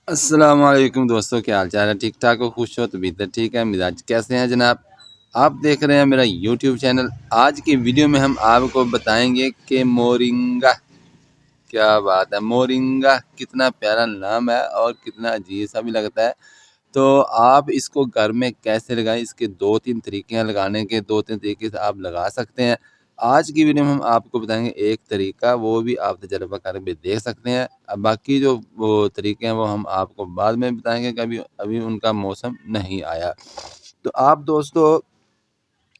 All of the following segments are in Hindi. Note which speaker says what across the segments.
Speaker 1: अस्सलाम वालेकुम दोस्तों, क्या हाल चाल है? ठीक ठाक हो, खुश हो? तबीयत तो ठीक है, मिजाज कैसे हैं जनाब? आप देख रहे हैं मेरा यूट्यूब चैनल। आज की वीडियो में हम आपको बताएंगे कि मोरिंगा, क्या बात है, मोरिंगा कितना प्यारा नाम है और कितना अजीब सा भी लगता है। तो आप इसको घर में कैसे लगाएं, इसके दो तीन तरीके हैं लगाने के, दो तीन तरीके से आप लगा सकते हैं। आज की वीडियो में हम आपको बताएंगे एक तरीका, वो भी आप तजर्बा कर भी देख सकते हैं। अब बाकी जो वो तरीके हैं वो हम आपको बाद में बताएंगे, कभी अभी उनका मौसम नहीं आया। तो आप दोस्तों,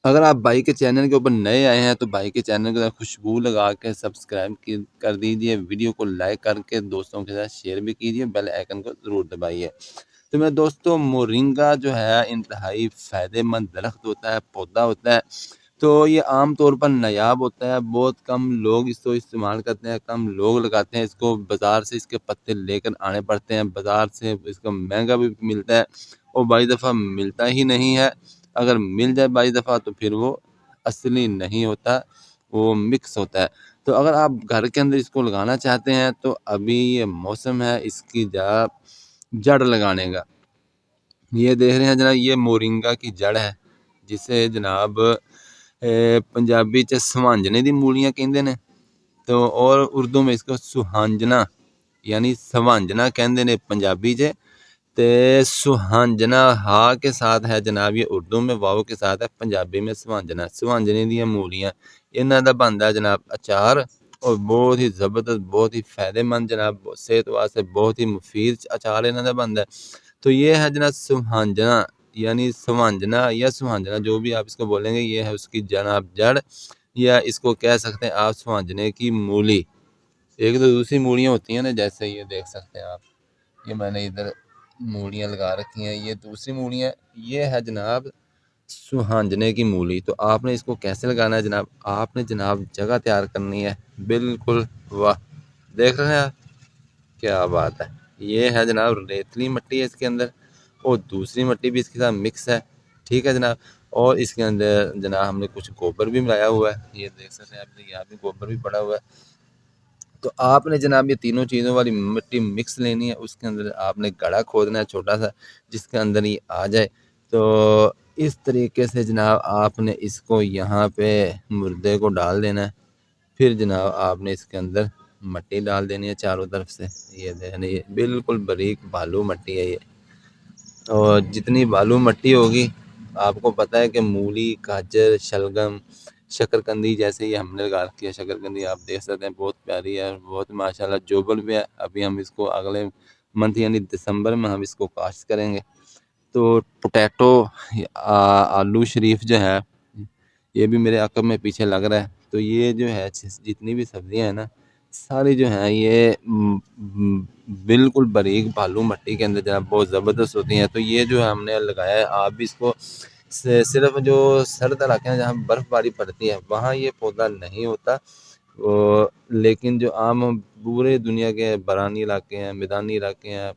Speaker 1: अगर आप भाई के चैनल के ऊपर नए आए हैं तो भाई के चैनल को खुशबू लगा के सब्सक्राइब कर दीजिए, वीडियो को लाइक करके दोस्तों के साथ शेयर भी कीजिए, बेल आइकन को ज़रूर दबाइए। तो मेरे दोस्तों, मोरिंगा जो है इंतहाई फ़ायदेमंद दरख्त होता है, पौधा होता है। तो ये आम तौर पर नायाब होता है, बहुत कम लोग इसको इस्तेमाल करते हैं, कम लोग लगाते हैं इसको। बाज़ार से इसके पत्ते लेकर आने पड़ते हैं, बाज़ार से इसका महंगा भी मिलता है और बाई दफ़ा मिलता ही नहीं है। अगर मिल जाए बाई दफ़ा तो फिर वो असली नहीं होता, वो मिक्स होता है। तो अगर आप घर के अंदर इसको लगाना चाहते हैं तो अभी ये मौसम है इसकी जड़ लगाने का। ये देख रहे हैं जनाब, ये मोरिंगा की जड़ है, जिसे जनाब पंजाबी च सवांजने दी मूलियां कहते ने। तो और उर्दू में इसको सुहांजना यानी सवांजना कहते ने पंजाबी च। ते सुहांजना हा के साथ है जनाब, ये उर्दू में, वाव के साथ है पंजाबी में सुहांजना। सुहांजने दी मूलियां, इन्हां दा बनदा जनाब अचार, और बहुत ही ज़बरदस्त, बहुत ही फ़ायदेमंद जनाब, सेहत वास्ते बहुत ही मुफीद अचार इन्हां दा बनदा है। तो ये है जनाब सुहांजना, यानी सुहांजना या सुहांजना, जो भी आप इसको बोलेंगे, ये है उसकी जनाब जड़, या इसको कह सकते हैं आप सुहांजने की मूली। एक तो दूसरी मूलियाँ होती हैं ना, जैसे ये देख सकते हैं आप, ये मैंने इधर मूलियाँ लगा रखी हैं, ये दूसरी मूलियाँ, ये है जनाब सुहांजने की मूली। तो आपने इसको कैसे लगाना है जनाब? आपने जनाब जगह तैयार करनी है, बिल्कुल। वाह, देख रहे हैं आप, क्या बात है। ये है जनाब रेतली मिट्टी है इसके अंदर, और दूसरी मिट्टी भी इसके साथ मिक्स है, ठीक है जनाब। और इसके अंदर जनाब हमने कुछ गोबर भी मिलाया हुआ है, ये देख सकते हैं आप, यहाँ भी गोबर भी पड़ा हुआ है। तो आपने जनाब ये तीनों चीज़ों वाली मिट्टी मिक्स लेनी है, उसके अंदर आपने गड्ढा खोदना है छोटा सा, जिसके अंदर ये आ जाए। तो इस तरीके से जनाब आपने इसको यहाँ पे मुर्दे को डाल देना है। फिर जनाब आपने इसके अंदर मिट्टी डाल देनी है चारों तरफ से। ये देखें, ये बिल्कुल बारीक बालू मिट्टी है ये। और जितनी बालू मिट्टी होगी, आपको पता है कि मूली, गाजर, शलगम, शकरकंदी, जैसे ये हमने लगा रखी है शकरकंदी, आप देख सकते हैं बहुत प्यारी है, बहुत माशाल्लाह जोबल भी है। अभी हम इसको अगले मंथ यानी दिसंबर में हम इसको काश्त करेंगे। तो पोटैटो, आलू शरीफ जो है, ये भी मेरे अकब में पीछे लग रहा है। तो ये जो है जितनी भी सब्जियां हैं ना, सारी जो हैं ये बिल्कुल बारीक बालू मिट्टी के अंदर जनाब बहुत ज़बरदस्त होती हैं। तो ये जो है हमने लगाया है, आप भी इसको सिर्फ जो सर्द इलाके हैं जहाँ बर्फ़बारी पड़ती है वहाँ ये पौधा नहीं होता, वो लेकिन जो आम पूरे दुनिया के बरानी इलाके हैं, मैदानी इलाके हैं,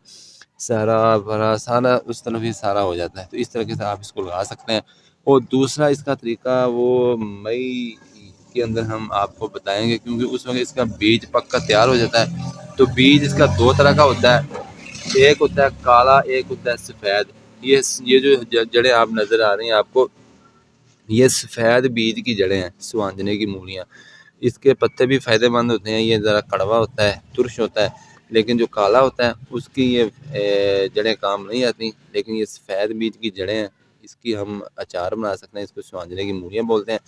Speaker 1: सहरा भरा सारा, उस तरफ ही सारा हो जाता है। तो इस तरीके से आप इसको लगा सकते हैं। और दूसरा इसका तरीका वो मई के अंदर हम आपको बताएंगे, क्योंकि उस वक्त इसका बीज पक्का तैयार हो जाता है। तो बीज इसका दो तरह का होता है, एक होता है काला, एक होता है सफ़ेद। ये जो जड़ें आप नज़र आ रही हैं आपको, ये सफ़ेद बीज की जड़ें हैं, सुहांजने की मूलियाँ। इसके पत्ते भी फ़ायदेमंद होते हैं, ये ज़रा कड़वा होता है, तुरश होता है। लेकिन जो काला होता है उसकी ये जड़ें काम नहीं आती, लेकिन ये सफ़ेद बीज की जड़ें हैं, इसकी हम अचार बना सकते हैं, इसको सुहांजने की मूलियाँ बोलते हैं।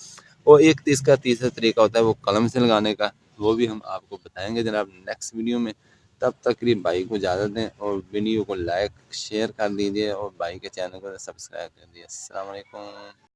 Speaker 1: और एक इसका तीसरा तरीका होता है वो कलम से लगाने का, वो भी हम आपको बताएंगे जनाब नेक्स्ट वीडियो में। तब तक के लिए भाई को इजाज़त दें, और वीडियो को लाइक शेयर कर दीजिए, और भाई के चैनल को सब्सक्राइब कर दीजिए। अस्सलाम वालेकुम।